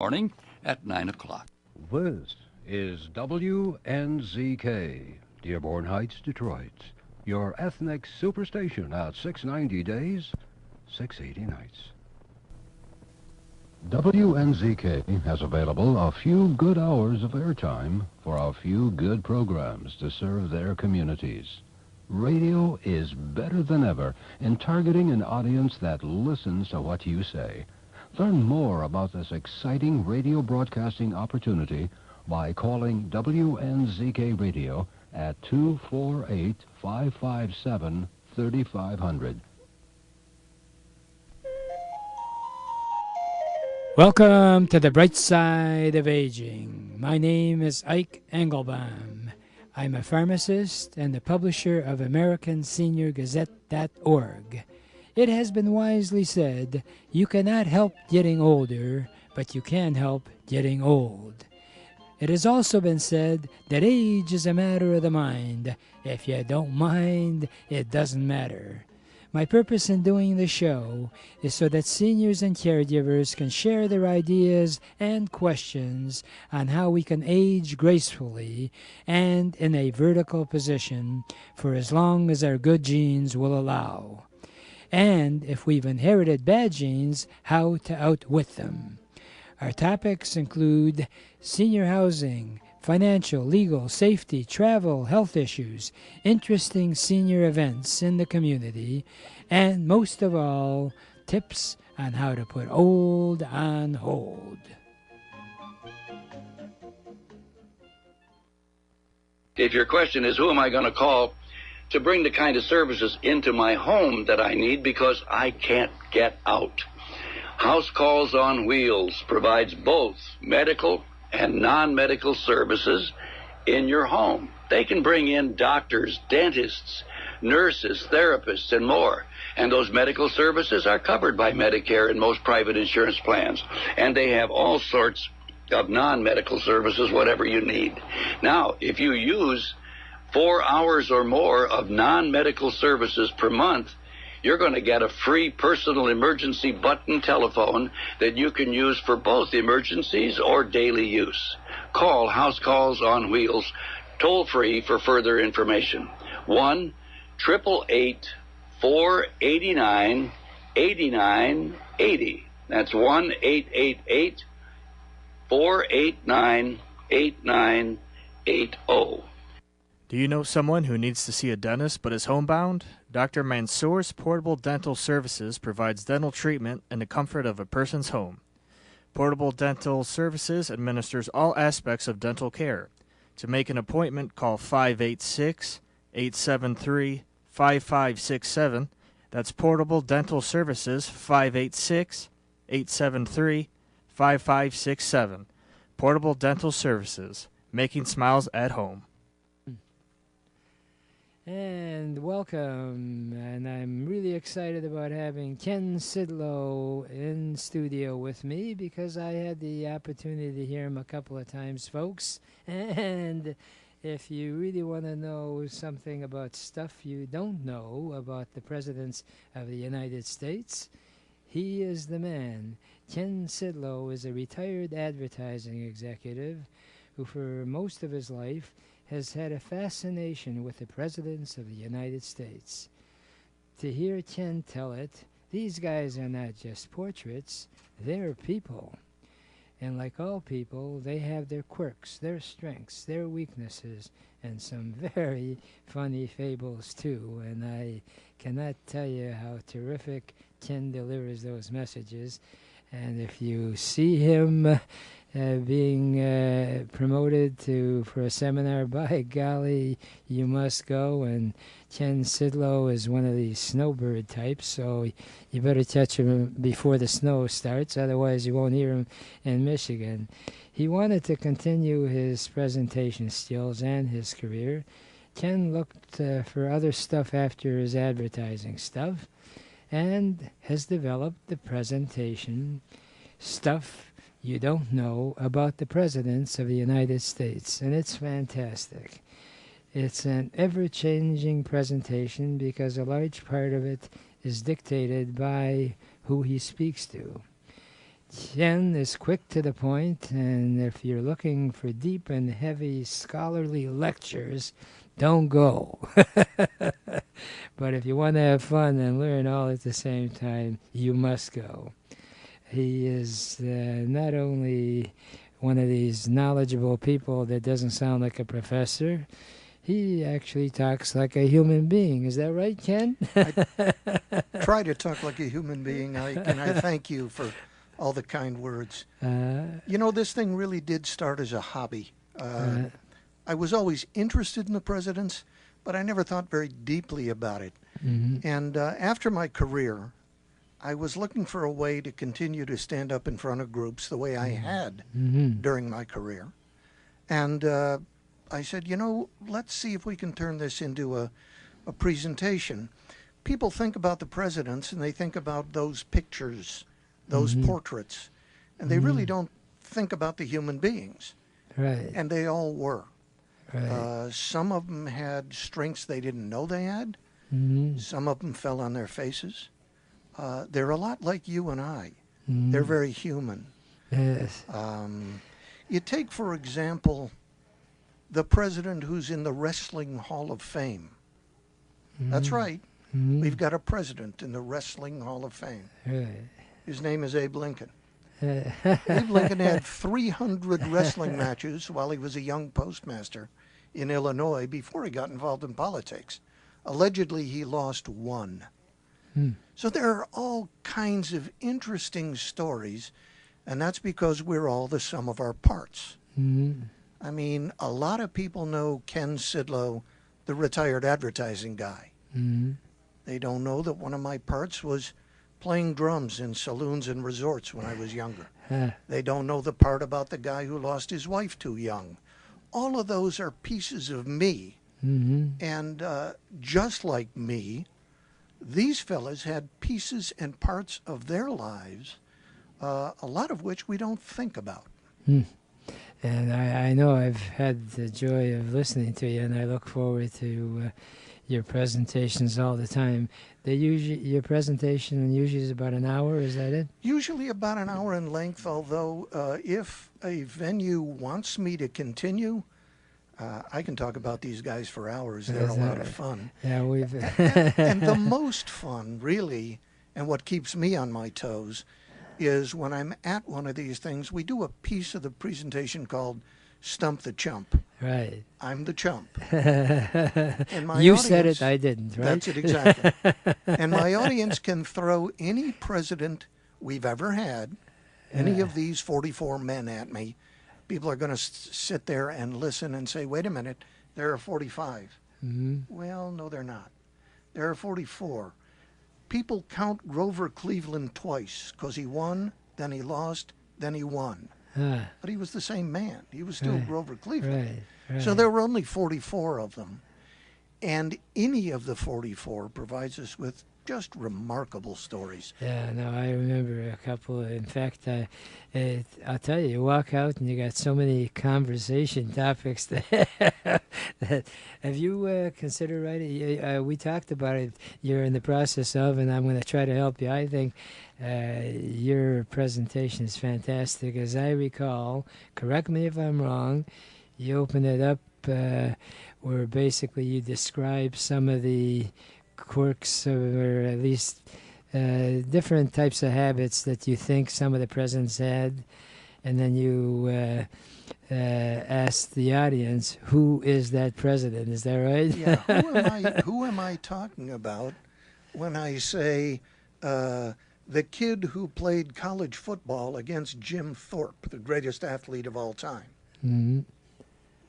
morning at 9 o'clock. This is WNZK, Dearborn Heights, Detroit. Your ethnic superstation at 690 days, 680 nights. WNZK has available a few good hours of airtime for a few good programs to serve their communities. Radio is better than ever in targeting an audience that listens to what you say. Learn more about this exciting radio broadcasting opportunity by calling WNZK Radio at 248-557-3500. Welcome to the bright side of aging. My name is Ike Engelbaum. I'm a pharmacist and the publisher of AmericanSeniorGazette.org. It has been wisely said, you cannot help getting older, but you can help getting old. It has also been said that age is a matter of the mind. If you don't mind, it doesn't matter. My purpose in doing the show is so that seniors and caregivers can share their ideas and questions on how we can age gracefully and in a vertical position for as long as our good genes will allow. And if we've inherited bad genes, how to outwit them. Our topics include senior housing, financial, legal, safety, travel, health issues, interesting senior events in the community, and most of all, tips on how to put old on hold. If your question is, who am I going to call to bring the kind of services into my home that I need because I can't get out? House Calls on Wheels provides both medical and non-medical services in your home. They can bring in doctors, dentists, nurses, therapists, and more. And those medical services are covered by Medicare and most private insurance plans. And they have all sorts of non-medical services, whatever you need. Now, if you use 4 hours or more of non-medical services per month, you're going to get a free personal emergency button telephone that you can use for both emergencies or daily use. Call House Calls on Wheels toll-free for further information. 1-888-489-8980. That's 1-888-489-8980. Do you know someone who needs to see a dentist but is homebound? Dr. Mansour's Portable Dental Services provides dental treatment in the comfort of a person's home. Portable Dental Services administers all aspects of dental care. To make an appointment, call 586-873-5567. That's Portable Dental Services, 586-873-5567. Portable Dental Services, making smiles at home. And welcome, and I'm really excited about having Ken Sidlow in studio with me because I had the opportunity to hear him a couple of times, folks. And if you really want to know something about stuff you don't know about the presidents of the United States, he is the man. Ken Sidlow is a retired advertising executive who for most of his life has had a fascination with the presidents of the United States. To hear Ken tell it, these guys are not just portraits, they're people. And like all people, they have their quirks, their strengths, their weaknesses, and some very funny fables too. And I cannot tell you how terrific Ken delivers those messages. And if you see him being promoted for a seminar, by golly, you must go. And Ken Sidlow is one of these snowbird types, so you better catch him before the snow starts, otherwise you won't hear him in Michigan. He wanted to continue his presentation skills and his career. Ken looked for other stuff after his advertising stuff and has developed the presentation stuff you don't know about the presidents of the United States, and it's fantastic. It's an ever-changing presentation because a large part of it is dictated by who he speaks to. Ken is quick to the point, and if you're looking for deep and heavy scholarly lectures, don't go. But if you want to have fun and learn all at the same time, you must go. He is not only one of these knowledgeable people that doesn't sound like a professor, he actually talks like a human being. Is that right, Ken? I try to talk like a human being, Ike, and I thank you for all the kind words. This thing really did start as a hobby. I was always interested in the presidents, but I never thought very deeply about it. Mm-hmm. And after my career, I was looking for a way to continue to stand up in front of groups the way I had during my career. And I said, let's see if we can turn this into a presentation. People think about the presidents and they think about those pictures, those portraits, and they really don't think about the human beings. Right. And they all were. Right. Some of them had strengths they didn't know they had. Some of them fell on their faces. They're a lot like you and I. They're very human. Yes. You take, for example, the president who's in the Wrestling Hall of Fame. That's right. We've got a president in the Wrestling Hall of Fame. Right. His name is Abe Lincoln. Abe Lincoln had 300 wrestling matches while he was a young postmaster in Illinois before he got involved in politics. Allegedly, he lost one. So there are all kinds of interesting stories, and that's because we're all the sum of our parts. I mean, a lot of people know Ken Sidlow, the retired advertising guy. They don't know that one of my parts was playing drums in saloons and resorts when I was younger. They don't know the part about the guy who lost his wife too young. All of those are pieces of me. And just like me, these fellas had pieces and parts of their lives, a lot of which we don't think about. And I know I've had the joy of listening to you, and I look forward to your presentations all the time. Your presentation usually is about an hour, is that it? Usually about an hour in length, although if a venue wants me to continue, I can talk about these guys for hours. They're a lot of fun. Yeah, we've... and the most fun, really, and what keeps me on my toes, is when I'm at one of these things, we do a piece of the presentation called Stump the Chump. Right. I'm the chump. And my you audience, said it, I didn't, right? That's it, exactly. And my audience can throw any president we've ever had, any of these 44 men at me. People are going to sit there and listen and say, wait a minute, there are 45. Well, no, they're not. There are 44. People count Grover Cleveland twice because he won, then he lost, then he won. But he was the same man. He was still Grover Cleveland. Right. So there were only 44 of them. And any of the 44 provides us with just remarkable stories. Yeah, no, I remember a couple. In fact, I'll tell you walk out and you got so many conversation topics that have you considered writing? We talked about it. You're in the process of, and I'm going to try to help you. I think your presentation is fantastic. As I recall, correct me if I'm wrong, you opened it up where basically you describe some of the quirks or at least different types of habits that you think some of the presidents had, and then you ask the audience, who is that president? Is that right? Yeah. Who am I talking about when I say the kid who played college football against Jim Thorpe, the greatest athlete of all time?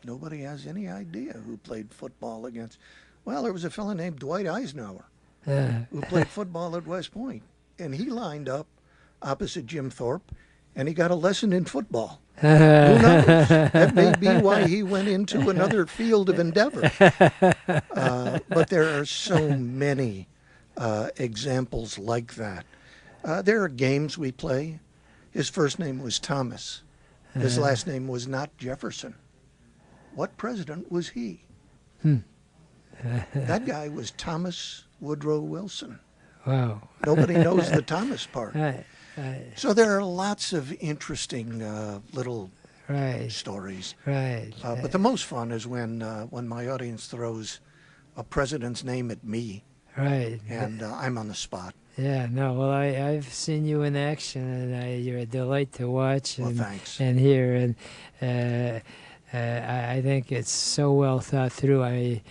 Nobody has any idea who played football against. Well, there was a fellow named Dwight Eisenhower who played football at West Point, and he lined up opposite Jim Thorpe, and he got a lesson in football. Who knows? That may be why he went into another field of endeavor. But there are so many examples like that. There are games we play. His first name was Thomas. His last name was not Jefferson. What president was he? That guy was Thomas Woodrow Wilson. Wow. Nobody knows the Thomas part. So there are lots of interesting little stories. Right. But the most fun is when my audience throws a president's name at me. Right. And I'm on the spot. Yeah, no, well, I've seen you in action, and you're a delight to watch and, thanks. and hear, and I think it's so well thought through. I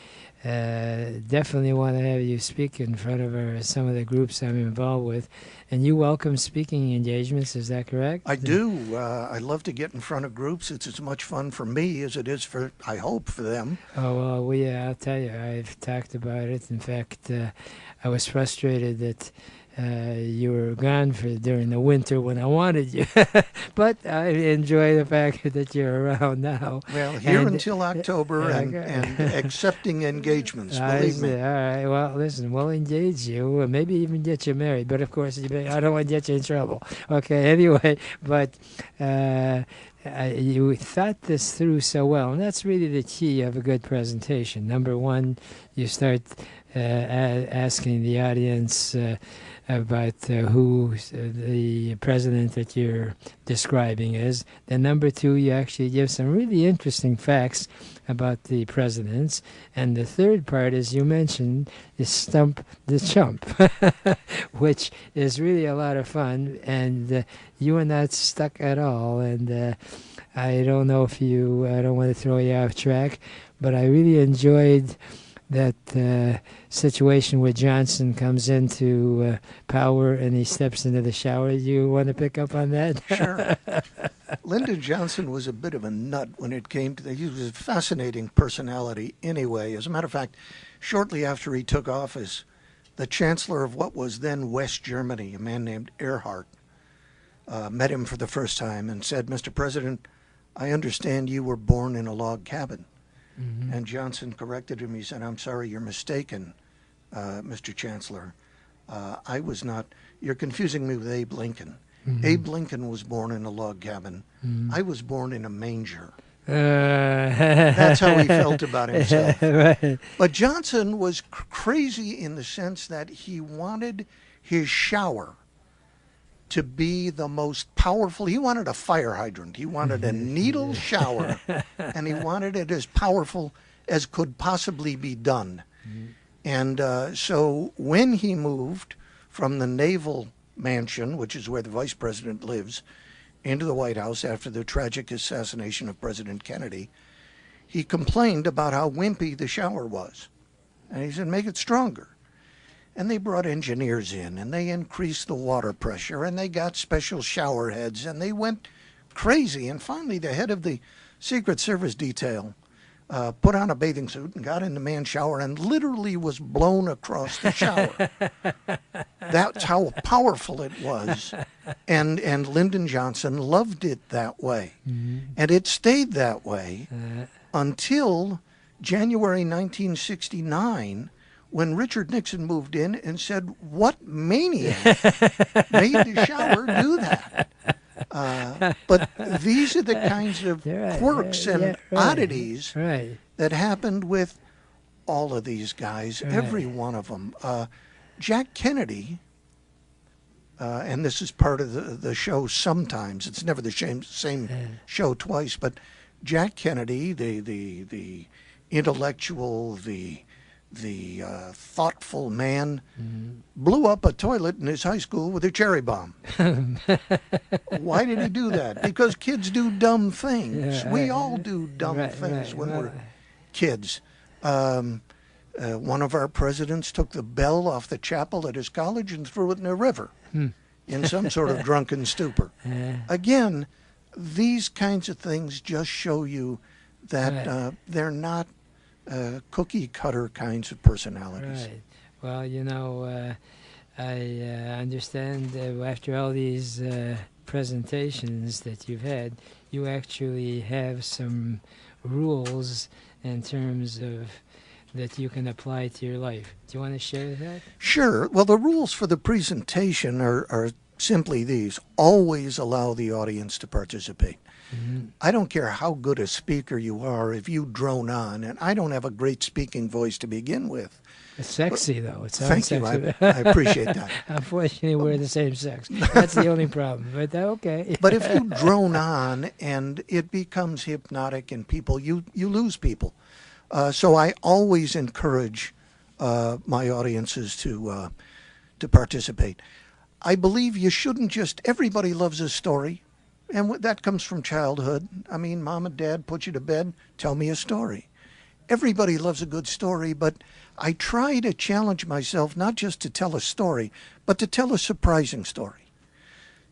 definitely want to have you speak in front of some of the groups I'm involved with. And you welcome speaking engagements, is that correct? I do. I love to get in front of groups. It's as much fun for me as it is for, I hope, for them. Oh, well, I'll tell you, I've talked about it. In fact, I was frustrated that you were gone during the winter when I wanted you. But I enjoy the fact that you're around now. Well, here until October and accepting engagements, believe me. All right, well, listen, we'll engage you, maybe even get you married. But, of course, I don't want to get you in trouble. Okay, anyway, but you thought this through so well, and that's really the key of a good presentation. Number one, you start asking the audience about who the president that you're describing is. Then number two, you actually give some really interesting facts about the presidents. And the third part, as you mentioned, is Stump the Chump, which is really a lot of fun. And you are not stuck at all. And I don't know if I don't want to throw you off track, but I really enjoyed that situation where Johnson comes into power and he steps into the shower. Do you want to pick up on that? Sure. Lyndon Johnson was a bit of a nut when it came to he was a fascinating personality anyway. As a matter of fact, shortly after he took office, the chancellor of what was then West Germany, a man named Erhard, met him for the first time and said, "Mr. President, I understand you were born in a log cabin." Mm-hmm. And Johnson corrected him. He said, "I'm sorry, you're mistaken, Mr. Chancellor. I was not. You're confusing me with Abe Lincoln. Mm-hmm. Abe Lincoln was born in a log cabin. Mm-hmm. I was born in a manger." That's how he felt about himself. Right. But Johnson was crazy in the sense that he wanted his shower to be the most powerful. He wanted a fire hydrant. He wanted a needle shower, and he wanted it as powerful as could possibly be done. And so when he moved from the Naval Mansion, which is where the vice president lives, into the White House after the tragic assassination of President Kennedy, he complained about how wimpy the shower was. And he said, "Make it stronger." And they brought engineers in, and they increased the water pressure, and they got special shower heads, and they went crazy. And finally, the head of the Secret Service detail put on a bathing suit and got in the man's shower and literally was blown across the shower. That's how powerful it was. And Lyndon Johnson loved it that way. Mm-hmm. And it stayed that way until January 1969, when Richard Nixon moved in and said, "What maniac made the shower do that?" But these are the kinds of quirks and oddities that happened with all of these guys, every one of them. Jack Kennedy, and this is part of the show sometimes, it's never the same show twice, but Jack Kennedy, the intellectual, the thoughtful man, blew up a toilet in his high school with a cherry bomb. Why did he do that? Because kids do dumb things. We all do dumb things when we're kids. One of our presidents took the bell off the chapel at his college and threw it in a river in some sort of drunken stupor. Again, these kinds of things just show you that they're not cookie-cutter kinds of personalities. Right. Well, I understand after all these presentations that you've had, you actually have some rules in terms of that you can apply to your life. Do you want to share that? Sure. Well, the rules for the presentation are simply these. Always allow the audience to participate. I don't care how good a speaker you are if you drone on, and I don't have a great speaking voice to begin with. It's sexy, though. It sounds Thank sexy. you. I appreciate that. Unfortunately, we're the same sex. That's the only problem. But okay. But if you drone on and it becomes hypnotic and you lose people. So I always encourage my audiences to participate. I believe you shouldn't everybody loves a story, and that comes from childhood. I mean, mom and dad put you to bed, tell me a story. Everybody loves a good story, but I try to challenge myself not just to tell a story, but to tell a surprising story.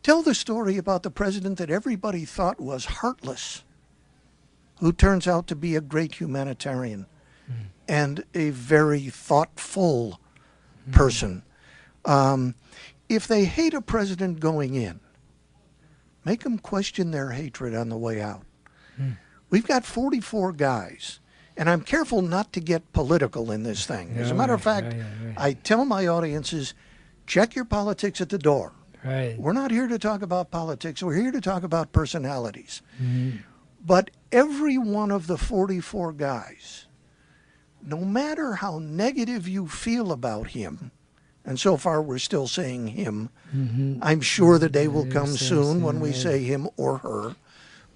Tell the story about the president that everybody thought was heartless, who turns out to be a great humanitarian and a very thoughtful person. If they hate a president going in, make them question their hatred on the way out. We've got 44 guys, and I'm careful not to get political in this thing. As a matter of fact, I tell my audiences, check your politics at the door. Right. We're not here to talk about politics. We're here to talk about personalities. But every one of the 44 guys, no matter how negative you feel about him, and so far we're still saying him, I'm sure the day will come soon when we say him or her,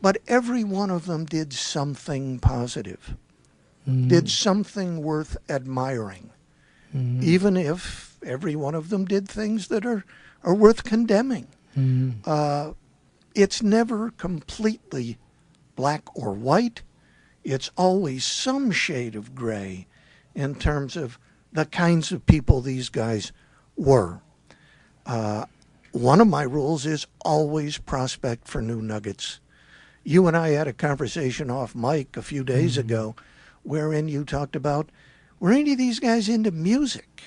but every one of them did something positive, did something worth admiring, even if every one of them did things that are worth condemning. It's never completely black or white. It's always some shade of gray in terms of the kinds of people these guys were. One of my rules is always prospect for new nuggets. You and I had a conversation off mic a few days ago wherein you talked about, were any of these guys into music?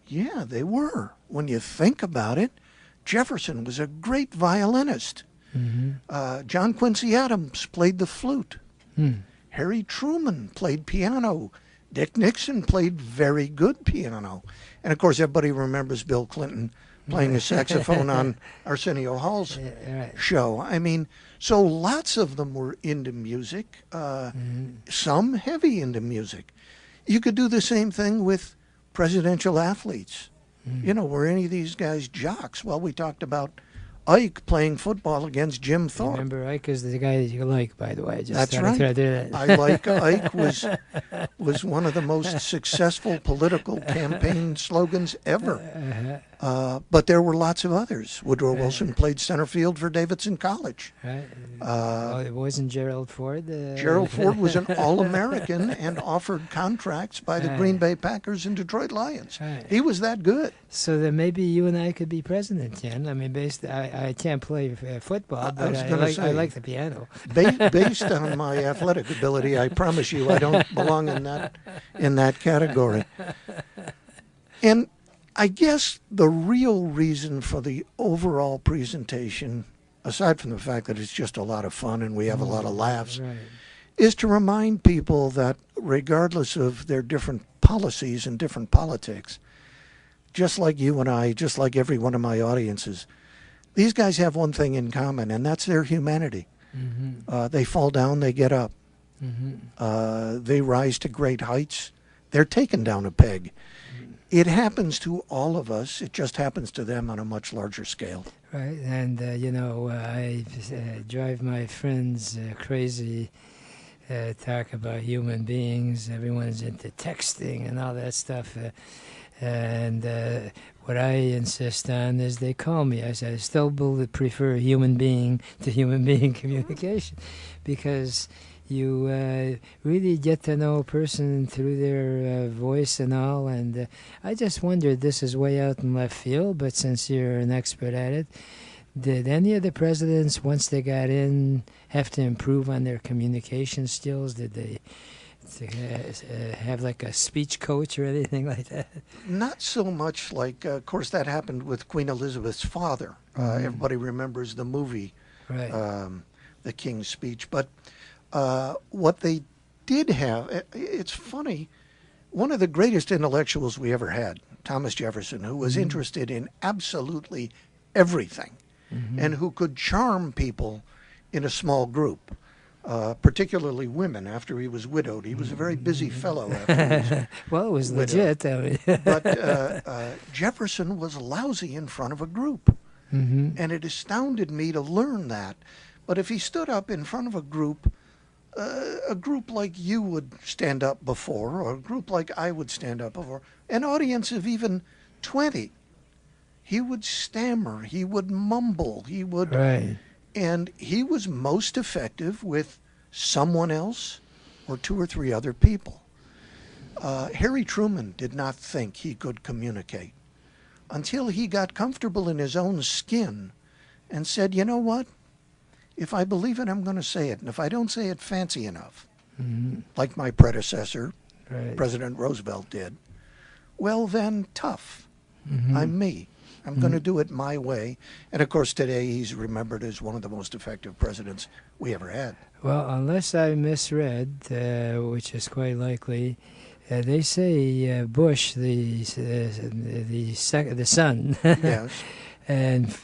Yeah, they were. When you think about it, Jefferson was a great violinist. John Quincy Adams played the flute. Harry Truman played piano. Dick Nixon played very good piano. And, of course, everybody remembers Bill Clinton playing a saxophone on Arsenio Hall's show. I mean, so lots of them were into music, some heavy into music. You could do the same thing with presidential athletes. You know, were any of these guys jocks? Well, we talked about Ike playing football against Jim Thorpe. Remember, Ike is the guy that you like, by the way. That's right. I like Ike was one of the most successful political campaign slogans ever. But there were lots of others. Woodrow Wilson played center field for Davidson College. It wasn't Gerald Ford. Gerald Ford was an All-American and offered contracts by the Green Bay Packers and Detroit Lions. He was that good. So then maybe you and I could be president, Ken. I mean, I can't play football, but I like the piano. Based on my athletic ability, I promise you I don't belong in that category. And I guess the real reason for the overall presentation, aside from the fact that it's just a lot of fun and we have a lot of laughs, is to remind people that regardless of their different policies and different politics, just like you and I, just like every one of my audiences, these guys have one thing in common, and that's their humanity. They fall down, they get up. They rise to great heights. They're taken down a peg. It happens to all of us. It just happens to them on a much larger scale. Right, and I drive my friends crazy. Talk about human beings. Everyone's into texting and all that stuff. And what I insist on is they call me. I say I still prefer human being to human being communication, because you really get to know a person through their voice and all. And I just wondered, this is way out in left field, but since you're an expert at it, did any of the presidents, once they got in, have to improve on their communication skills? Did they have like a speech coach or anything like that? Not so much like, of course, that happened with Queen Elizabeth's father. Everybody remembers the movie, The King's Speech. But what they did have, it's funny, one of the greatest intellectuals we ever had, Thomas Jefferson, who was interested in absolutely everything and who could charm people in a small group, particularly women after he was widowed. He was a very busy fellow after he was well, it was widowed. legit. But Jefferson was lousy in front of a group. Mm-hmm. And it astounded me to learn that. But if he stood up in front of a group like you would stand up before, or a group like I would stand up before, an audience of even 20, he would stammer, he would mumble, he would... Right. And he was most effective with someone else or 2 or 3 other people. Harry Truman did not think he could communicate until he got comfortable in his own skin and said, you know what? If I believe it, I'm going to say it. And if I don't say it fancy enough, like my predecessor, Right. President Roosevelt did, well then, tough. I'm me. I'm going to do it my way. And of course, today he's remembered as one of the most effective presidents we ever had. Well, unless I misread, which is quite likely, they say Bush, the son, Yes. and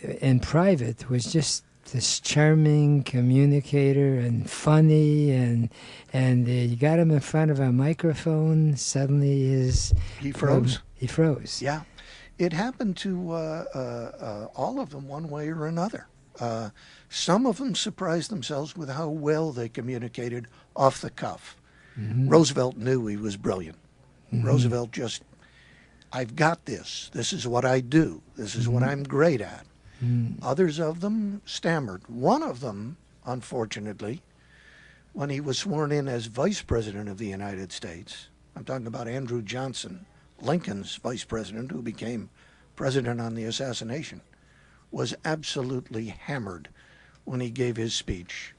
in private was just this charming communicator and funny, and you got him in front of a microphone, suddenly He froze. He froze. Yeah. It happened to all of them one way or another. Some of them surprised themselves with how well they communicated off the cuff. Roosevelt knew he was brilliant. Roosevelt just, I've got this. This is what I do. This is what I'm great at. Others of them stammered. One of them, unfortunately, when he was sworn in as Vice President of the United States, I'm talking about Andrew Johnson, Lincoln's vice president, who became president on the assassination, was absolutely hammered when he gave his speech.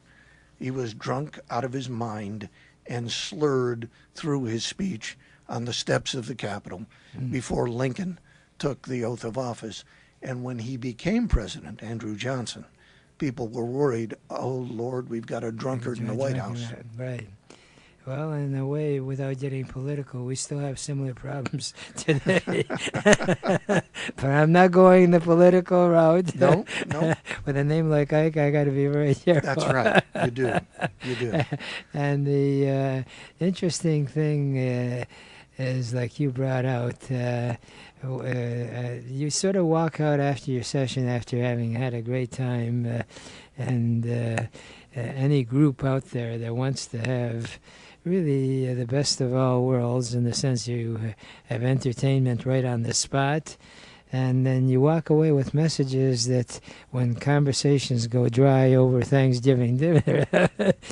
He was drunk out of his mind and slurred through his speech on the steps of the Capitol before Lincoln took the oath of office. And when he became president, Andrew Johnson, people were worried, oh, Lord, we've got a drunkard in the White House. Right. Well, in a way, without getting political, we still have similar problems today. But I'm not going the political route. No. With a name like Ike, I got to be very careful. That's right. You do. And the interesting thing is, like you brought out, you sort of walk out after your session after having had a great time, and any group out there that wants to have really the best of all worlds, in the sense you have entertainment right on the spot, and then you walk away with messages that when conversations go dry over Thanksgiving dinner,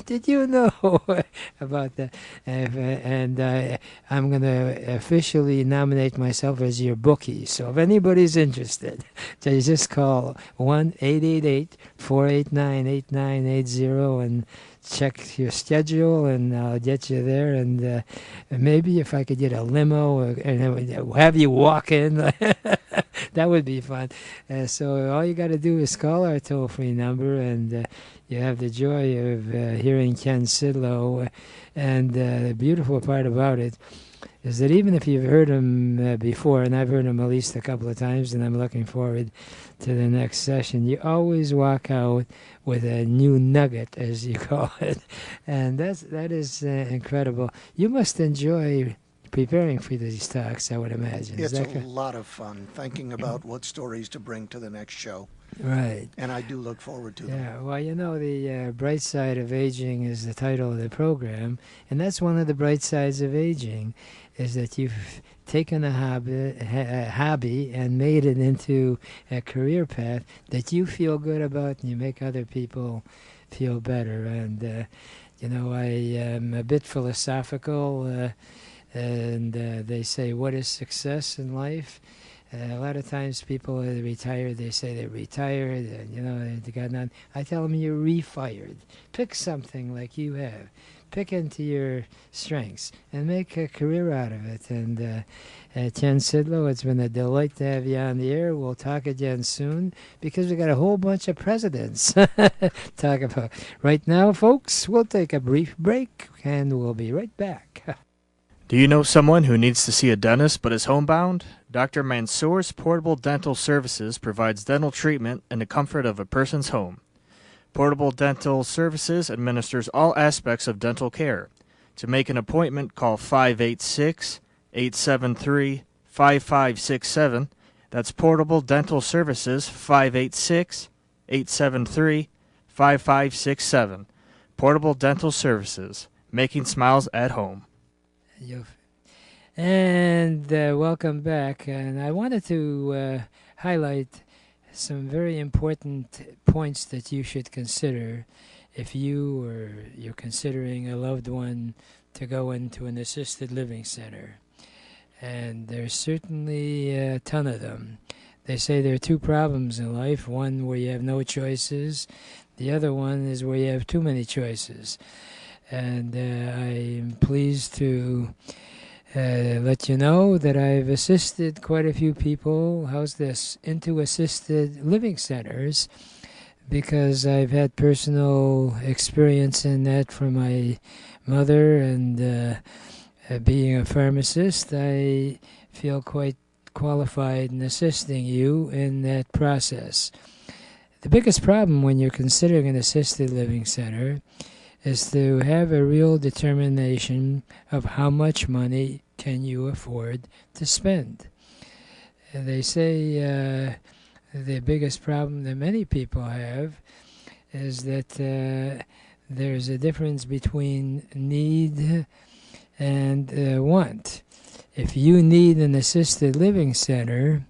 did you know about that? And I'm going to officially nominate myself as your bookie. So if anybody's interested, just call 1-888-489-8980 and check your schedule, and I'll get you there. And maybe if I could get a limo and have you walk in, that would be fun. So all you got to do is call our toll-free number, and you have the joy of hearing Ken Sidlow. And the beautiful part about it is that even if you've heard him before, and I've heard him at least a couple of times, and I'm looking forward to the next session, you always walk out with a new nugget, as you call it. And that is incredible. You must enjoy preparing for these talks, I would imagine. It's a lot of fun thinking about what stories to bring to the next show. Right. And I do look forward to them. Yeah, well, you know, the bright side of aging is the title of the program, and that's one of the bright sides of aging, is that you've taken a hobby and made it into a career path that you feel good about, and you make other people feel better. And, you know, I am a bit philosophical, and they say, what is success in life? A lot of times people are retired, they say they're retired, and, you know, they got none. I tell them you're refired. Pick something like you have. Pick into your strengths and make a career out of it. And Ken Sidlow, it's been a delight to have you on the air. We'll talk again soon, because we got a whole bunch of presidents to talk about. Right now, folks, we'll take a brief break, and we'll be right back. Do you know someone who needs to see a dentist but is homebound? Dr. Mansour's Portable Dental Services provides dental treatment in the comfort of a person's home. Portable Dental Services administers all aspects of dental care. To make an appointment, call 586-873-5567. That's Portable Dental Services, 586-873-5567. Portable Dental Services, making smiles at home. And welcome back. And I wanted to highlight some very important points that you should consider if you or you're considering a loved one to go into an assisted living center. And there's certainly a ton of them. They say there are two problems in life, one where you have no choices, the other one is where you have too many choices. And I'm pleased to let you know that I've assisted quite a few people, into assisted living centers, because I've had personal experience in that from my mother, and being a pharmacist, I feel quite qualified in assisting you in that process. The biggest problem when you're considering an assisted living center is to have a real determination of how much money can you afford to spend. They say the biggest problem that many people have is that there's a difference between need and want. If you need an assisted living center,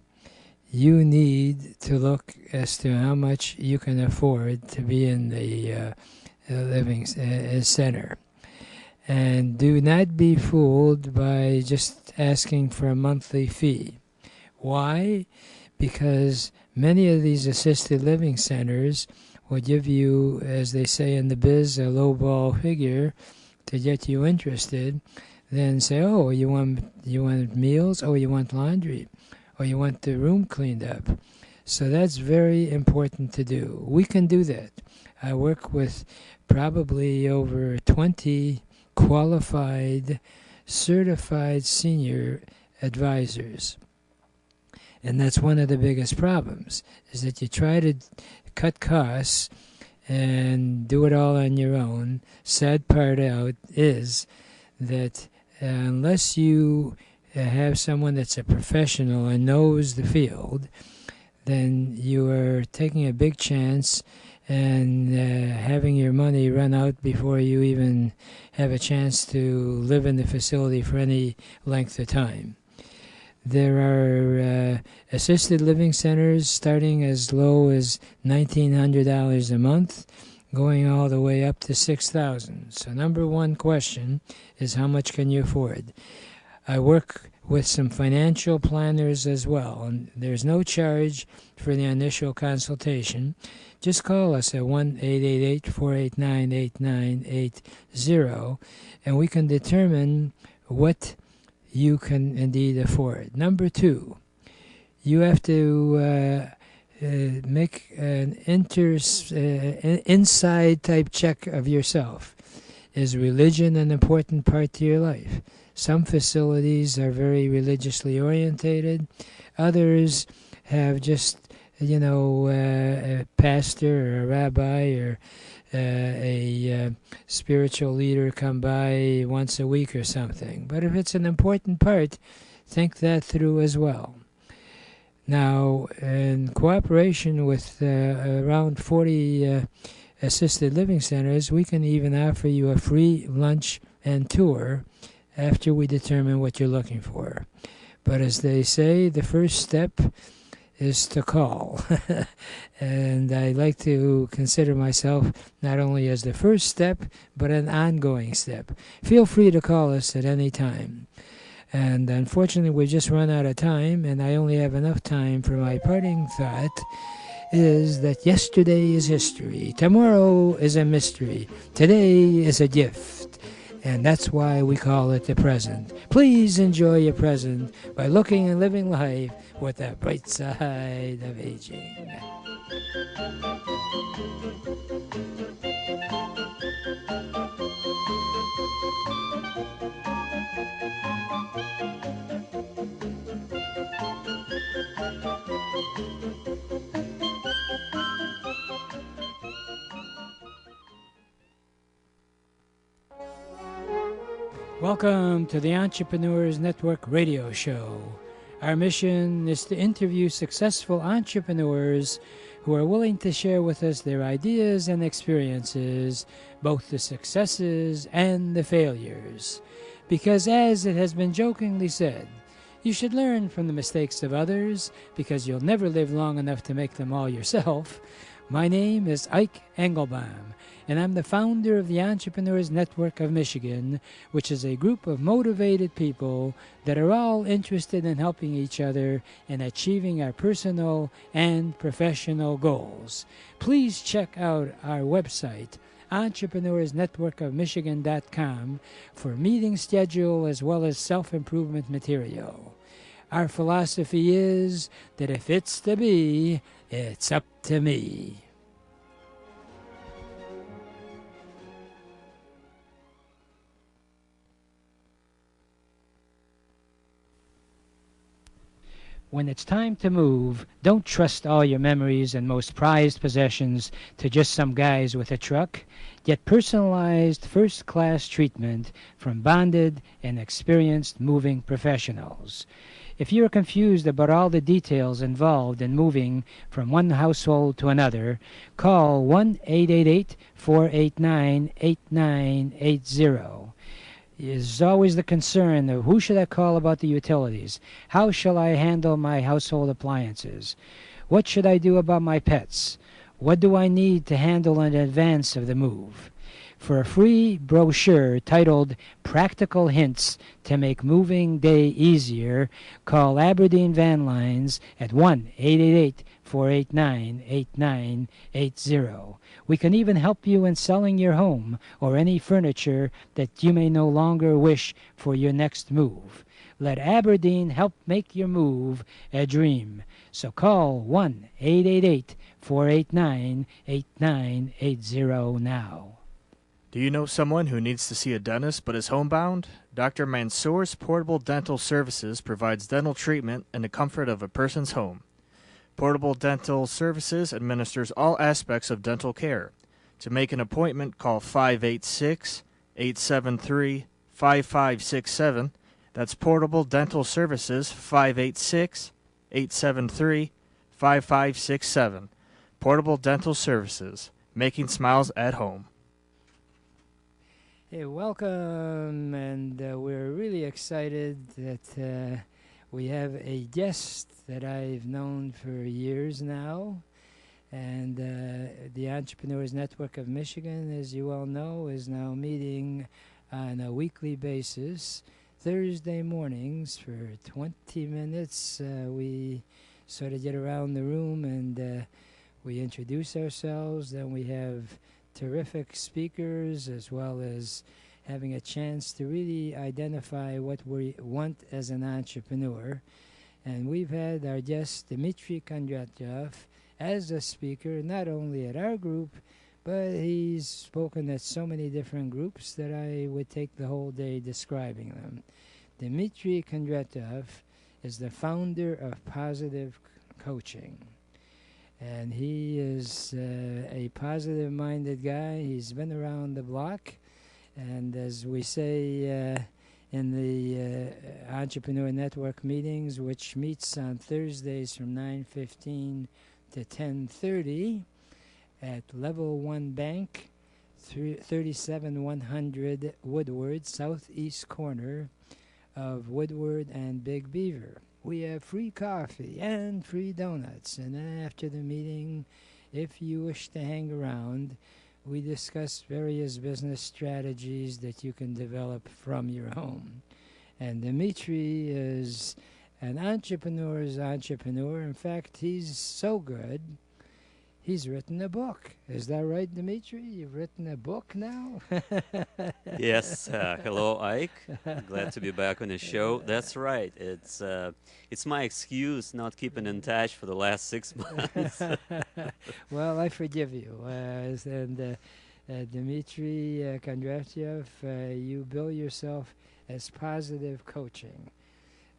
you need to look as to how much you can afford to be in the living center. And do not be fooled by just asking for a monthly fee. Why? Because many of these assisted living centers will give you, as they say in the biz, a lowball figure to get you interested. Then say, oh, you want meals? Oh, you want laundry? Or you want the room cleaned up? So that's very important to do. We can do that. I work with probably over 20 qualified, certified senior advisors. And that's one of the biggest problems, is that you try to cut costs and do it all on your own. Sad part out is that unless you have someone that's a professional and knows the field, then you are taking a big chance and having your money run out before you even have a chance to live in the facility for any length of time. There are assisted living centers starting as low as $1,900 a month, going all the way up to $6,000. So number one question is, how much can you afford? I work with some financial planners as well, and there's no charge for the initial consultation. Just call us at 1-888-489-8980, and we can determine what you can indeed afford. Number two, you have to make an inside type check of yourself. Is religion an important part to your life? Some facilities are very religiously orientated. Others have just, a pastor or a rabbi or a spiritual leader come by once a week or something. But if it's an important part, think that through as well. Now, in cooperation with around 40 assisted living centers, we can even offer you a free lunch and tour after we determine what you're looking for. But as they say, the first step is to call. And I like to consider myself not only as the first step, but an ongoing step. Feel free to call us at any time. And unfortunately, we just run out of time, and I only have enough time for my parting thought, is that yesterday is history. Tomorrow is a mystery. Today is a gift. And that's why we call it the present. Please enjoy your present by looking and living life with the bright side of aging. Welcome to the Entrepreneurs Network radio show. Our mission is to interview successful entrepreneurs who are willing to share with us their ideas and experiences, both the successes and the failures. Because as it has been jokingly said, you should learn from the mistakes of others because you'll never live long enough to make them all yourself. My name is Ike Engelbaum, and I'm the founder of the Entrepreneurs Network of Michigan, which is a group of motivated people that are all interested in helping each other in achieving our personal and professional goals. Please check out our website, entrepreneursnetworkofmichigan.com, for meeting schedule as well as self-improvement material. Our philosophy is that if it's to be, it's up to me. When it's time to move, don't trust all your memories and most prized possessions to just some guys with a truck. Get personalized first-class treatment from bonded and experienced moving professionals. If you're confused about all the details involved in moving from one household to another, call 1-888-489-8980. Is always the concern of who should I call about the utilities? How shall I handle my household appliances? What should I do about my pets? What do I need to handle in advance of the move? For a free brochure titled Practical Hints to Make Moving Day Easier, call Aberdeen Van Lines at 1-888-489-8980. We can even help you in selling your home or any furniture that you may no longer wish for your next move. Let Aberdeen help make your move a dream. So call 1-888-489-8980 now. Do you know someone who needs to see a dentist but is homebound? Dr. Mansour's Portable Dental Services provides dental treatment in the comfort of a person's home. Portable Dental Services administers all aspects of dental care. To make an appointment, call 586-873-5567. That's Portable Dental Services, 586-873-5567. Portable Dental Services, making smiles at home. Hey, welcome, and we're really excited that we have a guest that I've known for years now. And the Entrepreneurs Network of Michigan, as you all know, is now meeting on a weekly basis, Thursday mornings for 20 minutes. We sort of get around the room and we introduce ourselves. Then we have terrific speakers, as well as having a chance to really identify what we want as an entrepreneur. And we've had our guest, Dmitry Kondratyev, as a speaker, not only at our group, but he's spoken at so many different groups that I would take the whole day describing them. Dmitry Kondratyev is the founder of Positive Coaching. And he is a positive-minded guy. He's been around the block. And as we say in the Entrepreneur Network meetings, which meets on Thursdays from 9:15 to 10:30 at Level 1 Bank, 37100 Woodward, southeast corner of Woodward and Big Beaver. We have free coffee and free donuts. And then after the meeting, if you wish to hang around, we discuss various business strategies that you can develop from your home. And Dmitry is an entrepreneur's entrepreneur. In fact, he's so good, he's written a book. Is that right, Dmitry? You've written a book now? Yes. Hello, Ike. Glad to be back on the show. That's right. It's my excuse not keeping in touch for the last 6 months. Well, I forgive you. Dmitry Kondratyev, you bill yourself as Positive Coaching.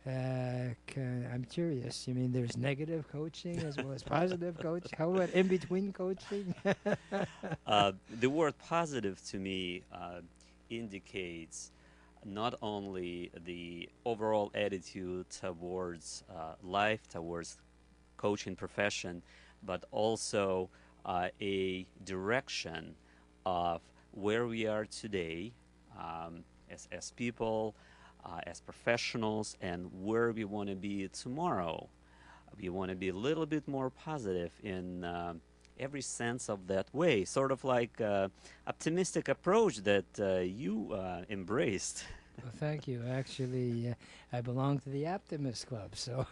I'm curious. You mean there's negative coaching as well as positive coaching? How about in-between coaching? The word positive to me indicates not only the overall attitude towards life, towards coaching profession, but also a direction of where we are today as people, as professionals, and where we want to be tomorrow. We want to be a little bit more positive in every sense of that way, sort of like optimistic approach that you embraced. Well, thank you. Actually, I belong to the Optimist Club, so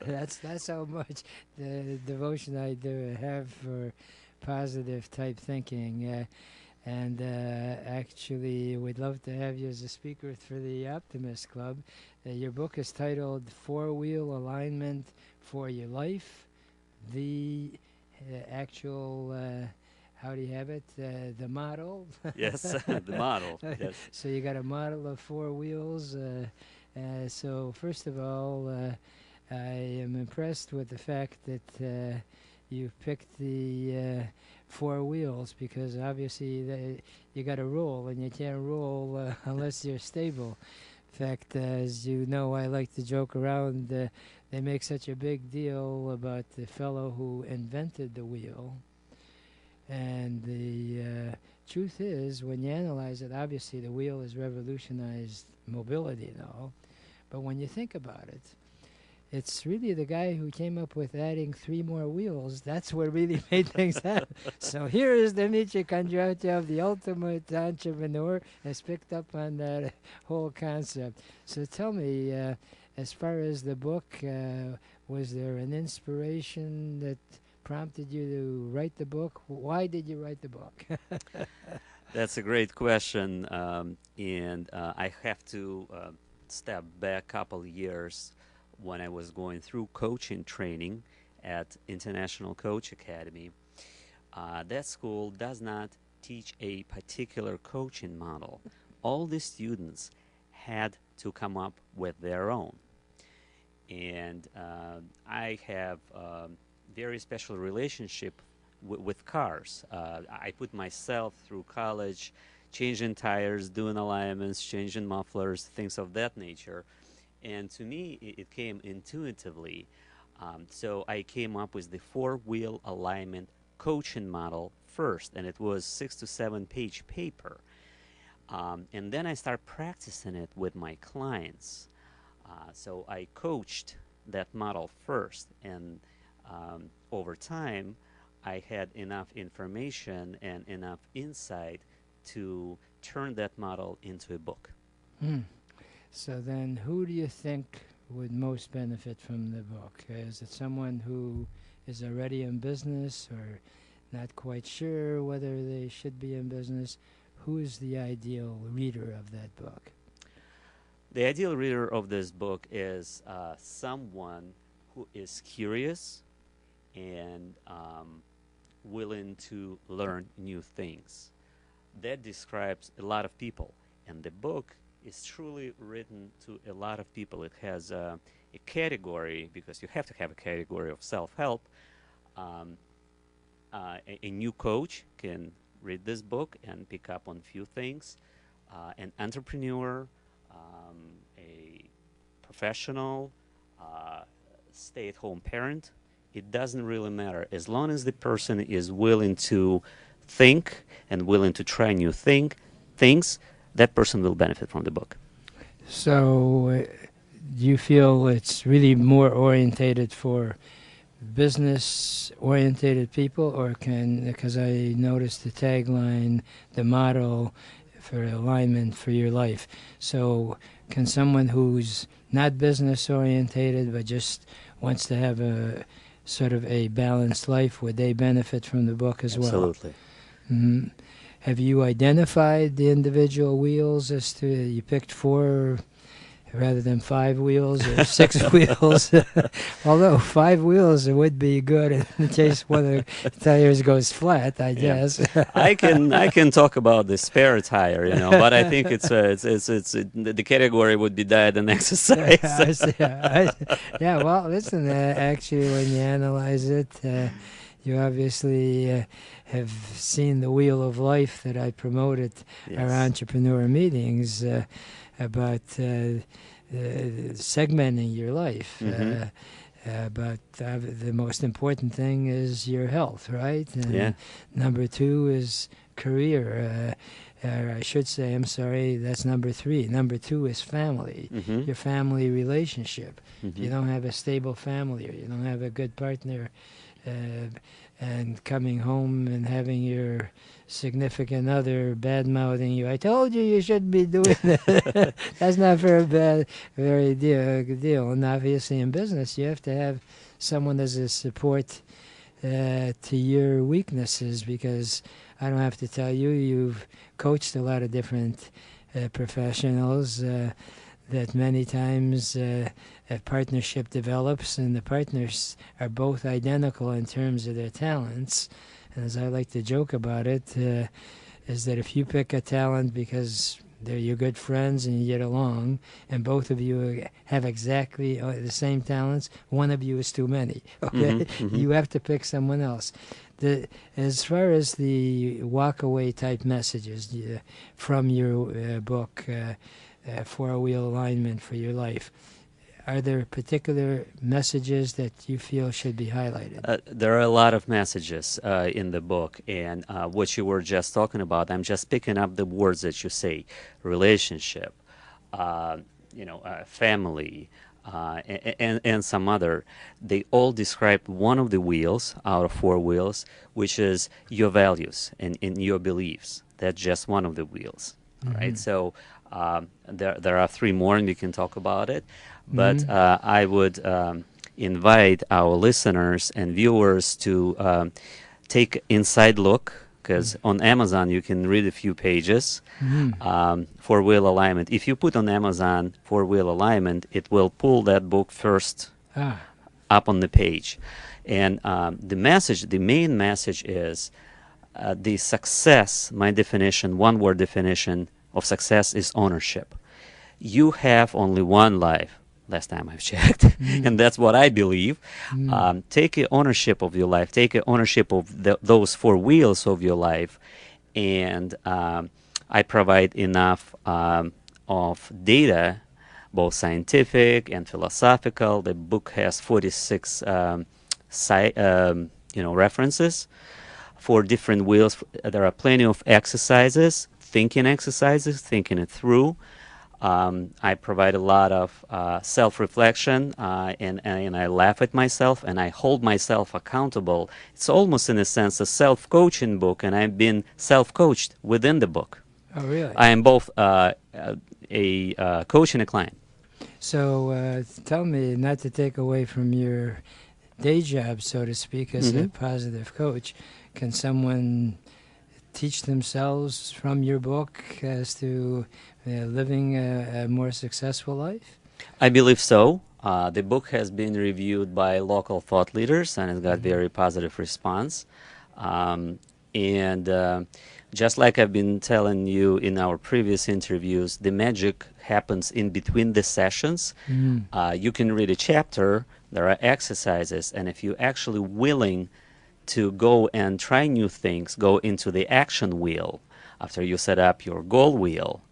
that's how much the devotion I do have for positive type thinking. And actually, we'd love to have you as a speaker for the Optimist Club. Your book is titled Four-Wheel Alignment for Your Life. The actual, how do you have it? The model. Yes, the model. Yes. So you got a model of four wheels. So first of all, I am impressed with the fact that you've picked the four wheels, because obviously you got to roll, and you can't roll unless you're stable. In fact, as you know, I like to joke around. They make such a big deal about the fellow who invented the wheel. And the truth is, when you analyze it, obviously the wheel has revolutionized mobility and all. But when you think about it, it's really the guy who came up with adding 3 more wheels. That's what really made things happen. So here is Dmitry Kondratyev, the ultimate entrepreneur, has picked up on that whole concept. So tell me, as far as the book, was there an inspiration that prompted you to write the book? Why did you write the book? That's a great question, and I have to step back a couple of years when I was going through coaching training at International Coach Academy. That school does not teach a particular coaching model. All the students had to come up with their own. And I have a very special relationship with cars. I put myself through college, changing tires, doing alignments, changing mufflers, things of that nature. And to me, it came intuitively. So I came up with the 4-wheel alignment coaching model first, and it was 6 to 7 page paper. And then I started practicing it with my clients. So I coached that model first, and over time, I had enough information and enough insight to turn that model into a book. So then who do you think would most benefit from the book? Is it someone who is already in business or not quite sure whether they should be in business? Who is the ideal reader of that book? The ideal reader of this book is someone who is curious and willing to learn new things. That describes a lot of people, and the book is truly written to a lot of people. It has a category, because you have to have a category of self-help. A new coach can read this book and pick up on a few things. An entrepreneur, a professional, stay-at-home parent, it doesn't really matter. As long as the person is willing to think and willing to try new things, that person will benefit from the book. So do you feel it's really more orientated for business-orientated people, or because I noticed the tagline, the motto for alignment for your life. So can someone who's not business-orientated but just wants to have a sort of a balanced life, would they benefit from the book as well? Absolutely. Mm-hmm. Have you identified the individual wheels as to, you picked 4 rather than 5 wheels or 6 wheels? Although 5 wheels would be good in case one of the tires goes flat, I guess. I can talk about the spare tire, but I think the category would be diet and exercise. Yeah, well, listen, actually, when you analyze it, You obviously have seen the Wheel of Life that I promote at our entrepreneur meetings about segmenting your life. But the most important thing is your health, right? And number 2 is career. I should say, I'm sorry, that's number 3. Number 2 is family, your family relationship. If you don't have a stable family, or you don't have a good partner, and coming home and having your significant other bad-mouthing you, I told you shouldn't be doing that. That's not very good deal. And obviously in business, you have to have someone as a support to your weaknesses, because I don't have to tell you, you've coached a lot of different professionals that many times a partnership develops, and the partners are both identical in terms of their talents. And as I like to joke about it, is that if you pick a talent because they're your good friends and you get along, and both of you have exactly the same talents, one of you is too many. Okay, you have to pick someone else. As far as the walk-away type messages from your book, Four-Wheel Alignment for Your Life, are there particular messages that you feel should be highlighted? There are a lot of messages in the book, and what you were just talking about, I'm just picking up the words that you say: relationship, family, and some other. They all describe one of the wheels out of 4 wheels, which is your values and your beliefs. That's just one of the wheels. All right. So there are 3 more, and we can talk about it. But I would invite our listeners and viewers to take inside look, because on Amazon you can read a few pages. 4-wheel alignment. If you put on Amazon 4-wheel alignment, it will pull that book first up on the page. And the main message is the success. My definition, one-word definition of success, is ownership. You have only one life. Last time I've checked, and that's what I believe. Take ownership of your life. Take ownership of those 4 wheels of your life, and I provide enough of data, both scientific and philosophical. The book has 46 references for different wheels. There are plenty of exercises, thinking it through. I provide a lot of self-reflection, and I laugh at myself, and I hold myself accountable. It's almost, in a sense, a self-coaching book, and I've been self-coached within the book. Oh, really? I am both a coach and a client. So tell me, not to take away from your day job, so to speak, as a positive coach, can someone teach themselves from your book as to living a more successful life? I believe so. The book has been reviewed by local thought leaders, and it got very positive response. And just like I've been telling you in our previous interviews, the magic happens in between the sessions. You can read a chapter, there are exercises, and if you're actually willing to go and try new things, go into the action wheel after you set up your goal wheel,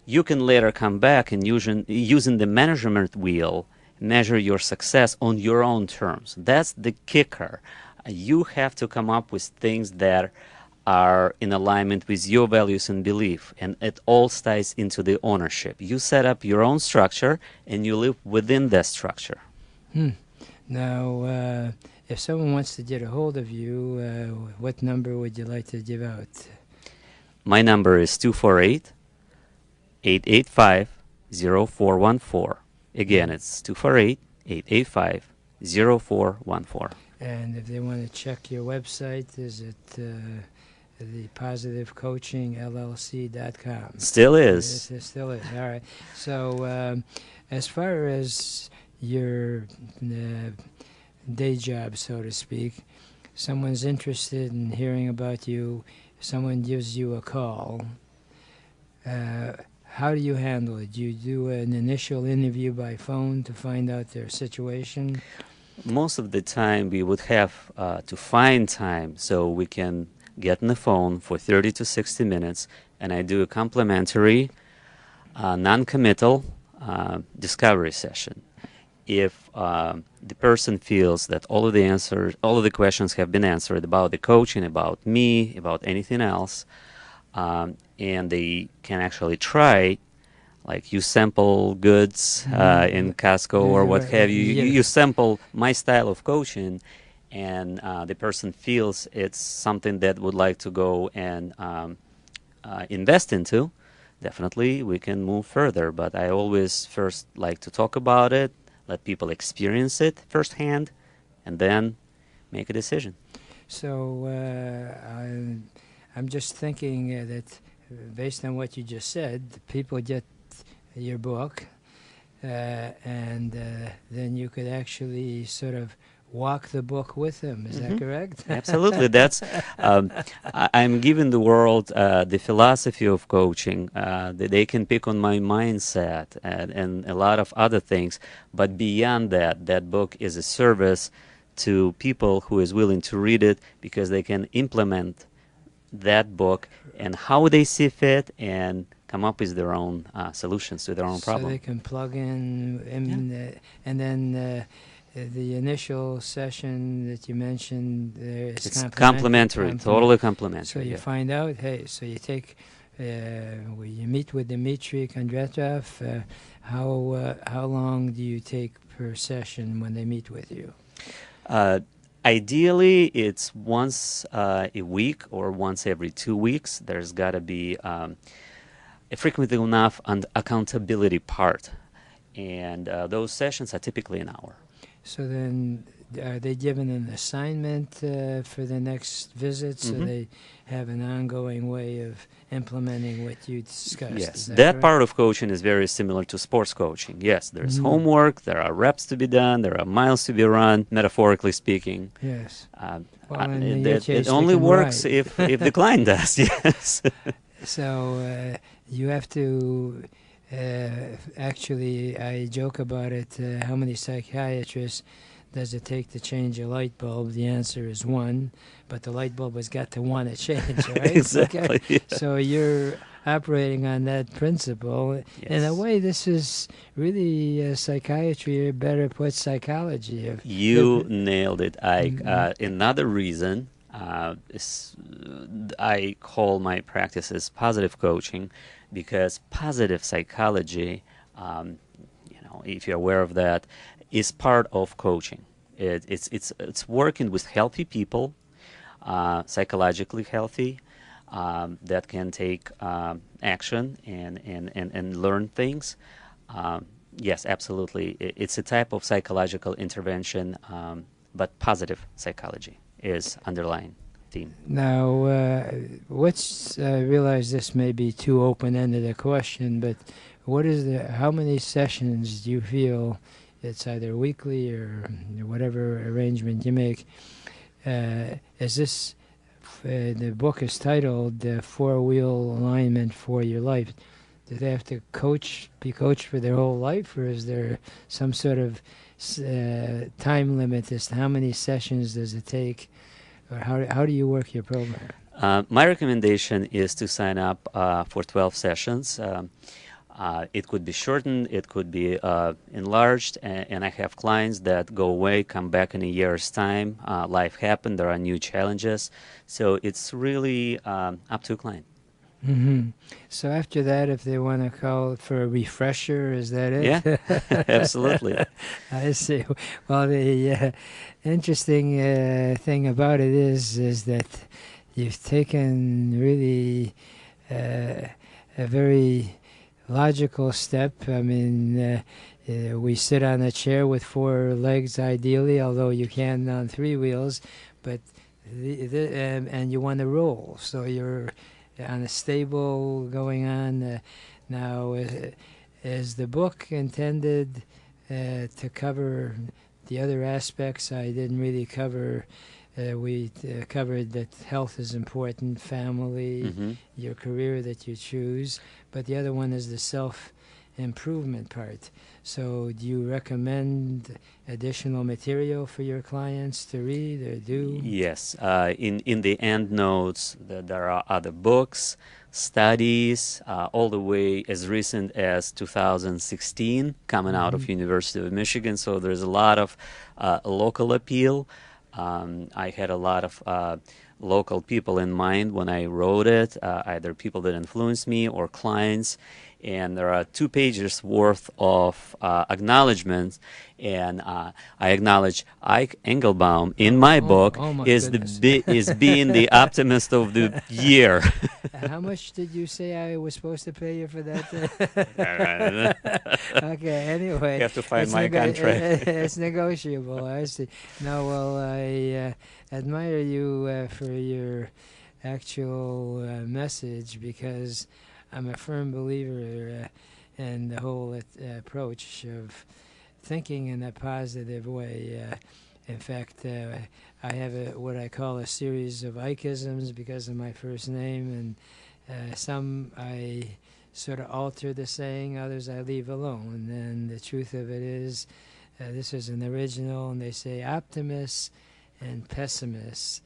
you can later come back and using the measurement wheel, measure your success on your own terms. That's the kicker. You have to come up with things that are in alignment with your values and belief, and it all ties into the ownership. You set up your own structure, and you live within that structure. Now, if someone wants to get a hold of you, what number would you like to give out? My number is 248-885-0414. Again, it's 248-885-0414. And if they want to check your website, is it the positivecoachingllc.com? Still is. It still is. All right. So as far as your day job, so to speak, someone's interested in hearing about you, someone gives you a call, how do you handle it? Do you do an initial interview by phone to find out their situation? Most of the time we would have to find time so we can get on the phone for 30 to 60 minutes, and I do a complimentary, non-committal discovery session. If the person feels that all of the questions have been answered about the coaching, about me, about anything else, and they can actually try, like you sample goods in Costco or what have you. You sample my style of coaching, and the person feels it's something that would like to go and invest into. Definitely, we can move further. But I always first like to talk about it, let people experience it firsthand, and then make a decision. So I'm just thinking that based on what you just said, people get your book, and then you could actually sort of walk the book with them. Is that correct? Absolutely. That's I'm giving the world the philosophy of coaching. That they can pick on my mindset and a lot of other things. But beyond that, that book is a service to people who is willing to read it, because they can implement that book and how they see fit and come up with their own solutions to their own problem. So they can plug in, and then the initial session that you mentioned, it's complimentary, totally complimentary. So you find out, hey, so you take, you meet with Dmitry Kondratyev. How long do you take per session when they meet with you? Ideally, it's once a week or once every 2 weeks. There's got to be a frequently enough accountability part, and those sessions are typically an hour. So then, are they given an assignment for the next visit, so they have an ongoing way of implementing what you discussed? Yes, that part of coaching is very similar to sports coaching. Yes, there's homework, there are reps to be done, there are miles to be run, metaphorically speaking. Yes. It only works if the client does, yes. So you have to, actually, I joke about it, how many psychiatrists does it take to change a light bulb? The answer is one, but the light bulb has got to want to change, right? Exactly. Okay. Yeah. So you're operating on that principle. Yes. In a way, this is really psychiatry, or better put, psychology. You nailed it, Ike. Another reason is I call my practices positive coaching, because positive psychology, if you're aware of that, is part of coaching. It's working with healthy people, psychologically healthy, that can take action and learn things. Yes, absolutely. It's a type of psychological intervention, but positive psychology is underlying theme. Now, I realize this may be too open-ended a question, but how many sessions do you feel, it's either weekly or whatever arrangement you make, is this, the book is titled Four-Wheel Alignment for Your Life. Do they have to be coached for their whole life, or is there some sort of time limit as to how many sessions does it take, or how do you work your program? My recommendation is to sign up for 12 sessions. It could be shortened, it could be enlarged, and I have clients that go away, come back in a year's time. Life happened, there are new challenges, so it's really up to a client. So after that, if they want to call for a refresher, is that it? Yeah, absolutely. I see. Well, the interesting thing about it is that you've taken really a very logical step. I mean, we sit on a chair with four legs ideally, although you can on three wheels, but and you want to roll, so you're on a stable going on. Now, is the book intended to cover the other aspects I didn't really cover? We covered that health is important, family, your career that you choose, but the other one is the improvement part. So do you recommend additional material for your clients to read or do? Yes. In the end notes, there are other books, studies, all the way as recent as 2016, coming out of University of Michigan. So there's a lot of local appeal. I had a lot of local people in mind when I wrote it, either people that influenced me or clients. And there are 2 pages worth of acknowledgments, and I acknowledge Ike Engelbaum in my book my is goodness. is being the optimist of the year. How much did you say I was supposed to pay you for that? Okay, anyway. You have to find it's my contract. It's negotiable, I see. No, well, I admire you for your actual message, because I'm a firm believer in the whole approach of thinking in a positive way. In fact, I have what I call a series of Ikeisms because of my first name, and some I sort of alter the saying, others I leave alone. And the truth of it is, this is an original, and they say optimists and pessimists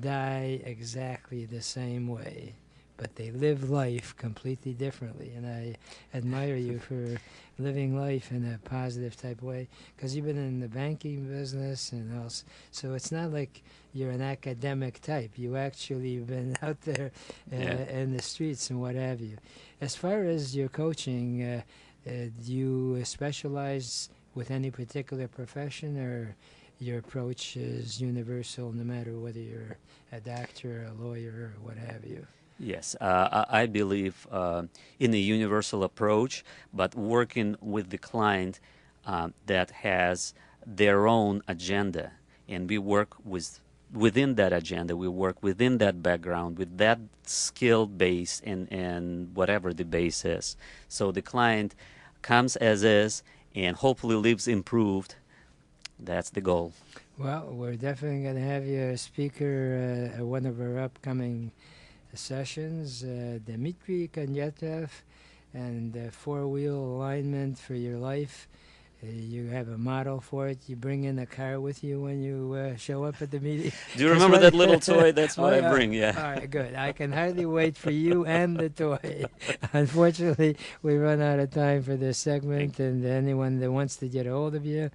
die exactly the same way, but they live life completely differently. And I admire you for living life in a positive type way, because you've been in the banking business and else. So it's not like you're an academic type. You actually have been out there in the streets and what have you. As far as your coaching, do you specialize with any particular profession, or your approach is universal no matter whether you're a doctor, a lawyer, or what have you? Yes, I believe in a universal approach, but working with the client that has their own agenda, and we work within that agenda. We work within that background, with that skill base, and whatever the base is. So the client comes as is, and hopefully lives improved. That's the goal. Well, we're definitely going to have you a speaker at one of our upcoming sessions, Dmitry Kondratyev, and 4-wheel alignment for your life. You have a model for it. You bring in a car with you when you show up at the meeting. Do you remember that little toy? That's what I bring, yeah. All right, good. I can hardly wait for you and the toy. Unfortunately, we run out of time for this segment, and anyone that wants to get a hold of you,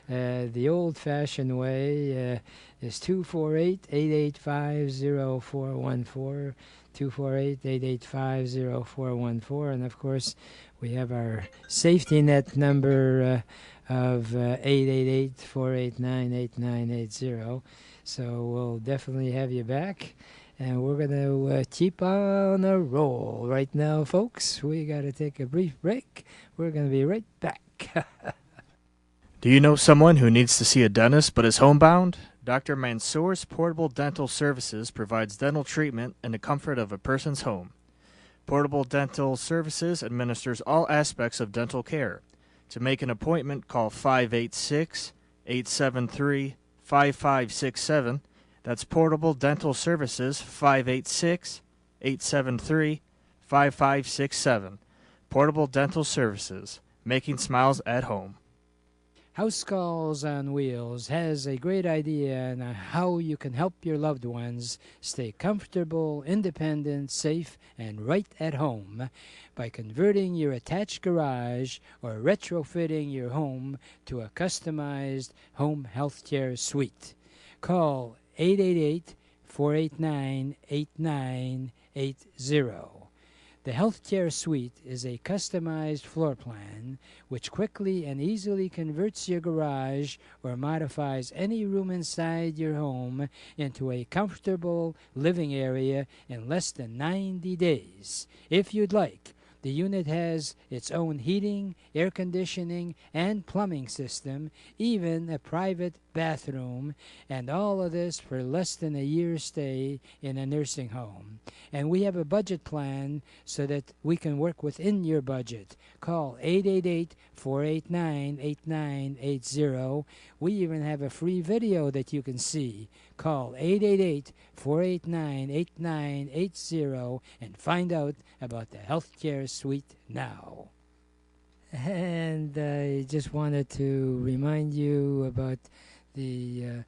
the old-fashioned way is 248-885-0414, 248-885-0414, and of course we have our safety net number of 888-489-8980. So we'll definitely have you back, and we're going to keep on a roll. Right now, folks, we got to take a brief break. We're going to be right back. Do you know someone who needs to see a dentist but is homebound? Dr. Mansour's Portable Dental Services provides dental treatment in the comfort of a person's home. Portable Dental Services administers all aspects of dental care. To make an appointment, call 586-873-5567. That's Portable Dental Services, 586-873-5567. Portable Dental Services, making smiles at home. House Calls on Wheels has a great idea on how you can help your loved ones stay comfortable, independent, safe, and right at home by converting your attached garage or retrofitting your home to a customized home healthcare suite. Call 888-489-8980. The Healthcare Suite is a customized floor plan which quickly and easily converts your garage or modifies any room inside your home into a comfortable living area in less than 90 days. If you'd like, the unit has its own heating, air conditioning, and plumbing system, even a private bathroom, and all of this for less than a year's stay in a nursing home. And we have a budget plan so that we can work within your budget. Call 888-489-8980. We even have a free video that you can see. Call 888-489-8980 and find out about the Healthcare Suite now. And I just wanted to remind you about the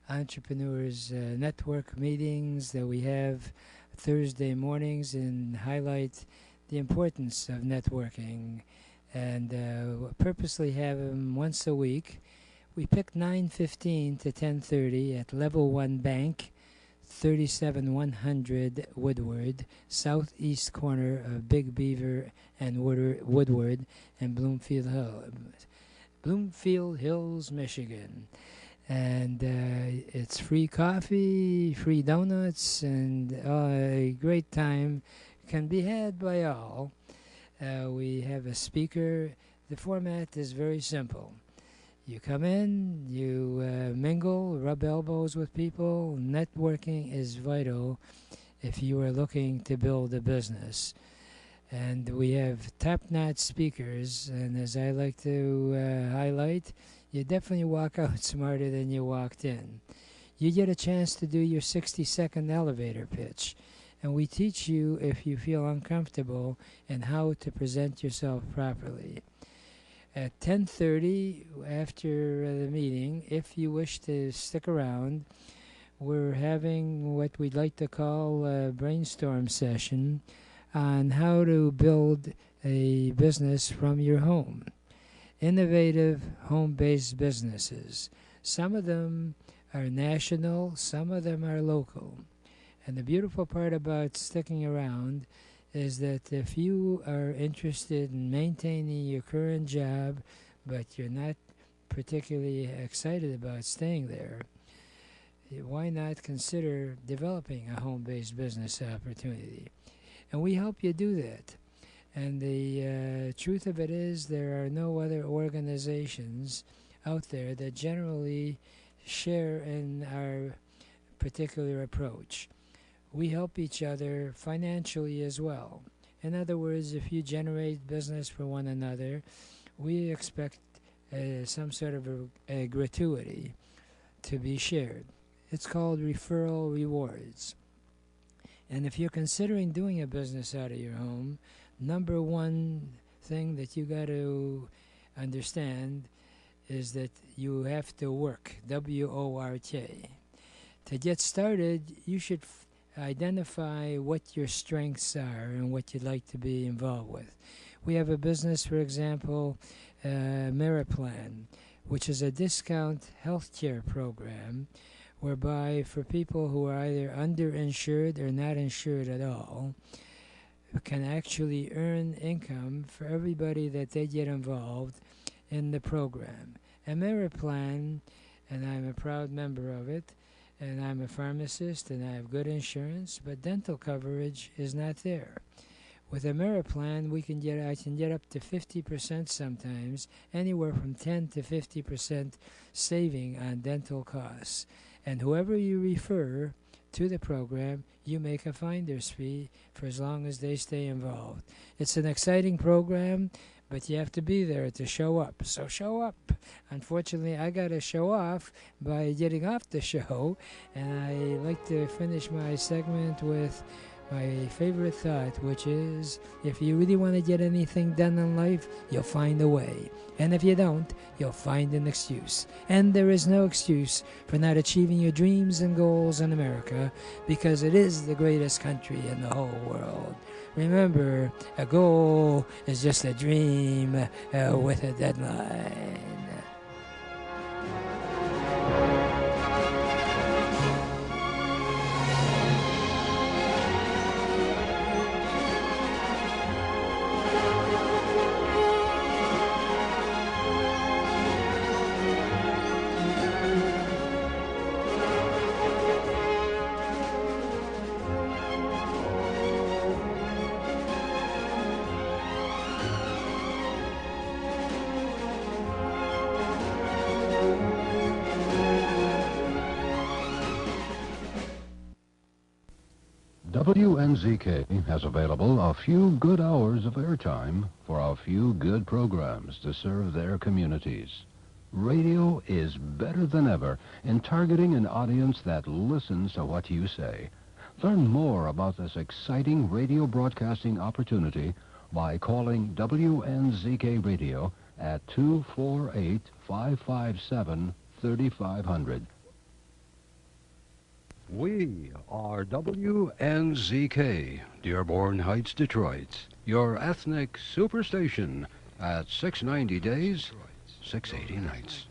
Entrepreneurs Network meetings that we have Thursday mornings and highlight the importance of networking, and purposely have them once a week. We pick 9:15 to 10:30 at Level 1 Bank, 37100 Woodward, southeast corner of Big Beaver and Woodward and Bloomfield Hills, Michigan. And it's free coffee, free donuts, and a great time can be had by all. We have a speaker. The format is very simple. You come in, you mingle, rub elbows with people. Networking is vital if you are looking to build a business. And we have top-notch speakers, and as I like to highlight, you definitely walk out smarter than you walked in. You get a chance to do your 60-second elevator pitch, and we teach you, if you feel uncomfortable, and how to present yourself properly. At 10:30, after the meeting, if you wish to stick around, we're having what we'd like to call a brainstorm session on how to build a business from your home. Innovative home-based businesses. Some of them are national, some of them are local. And the beautiful part about sticking around is that if you are interested in maintaining your current job, but you're not particularly excited about staying there, why not consider developing a home-based business opportunity? And we help you do that. And the truth of it is there are no other organizations out there that generally share in our particular approach. We help each other financially as well. In other words, if you generate business for one another, we expect some sort of a gratuity to be shared. It's called referral rewards. And if you're considering doing a business out of your home, number one thing that you got to understand is that you have to work, W-O-R-K. To get started, you should identify what your strengths are and what you'd like to be involved with. We have a business, for example, Mariplan, which is a discount healthcare program whereby for people who are either underinsured or not insured at all, can actually earn income for everybody that they get involved in the program. And Mariplan, and I'm a proud member of it, and I'm a pharmacist and I have good insurance, but dental coverage is not there. With Ameriplan, I can get up to 50% sometimes, anywhere from 10 to 50% saving on dental costs. And whoever you refer to the program, you make a finder's fee for as long as they stay involved. It's an exciting program, but you have to be there to show up. So show up. Unfortunately, I got to show off by getting off the show, and I like to finish my segment with my favorite thought, which is, if you really want to get anything done in life, you'll find a way. And if you don't, you'll find an excuse. And there is no excuse for not achieving your dreams and goals in America, because it is the greatest country in the whole world. Remember, a goal is just a dream with a deadline. WNZK has available a few good hours of airtime for a few good programs to serve their communities. Radio is better than ever in targeting an audience that listens to what you say. Learn more about this exciting radio broadcasting opportunity by calling WNZK Radio at 248-557-3500. We are WNZK, Dearborn Heights, Detroit, your ethnic superstation at 690 days, 680 nights.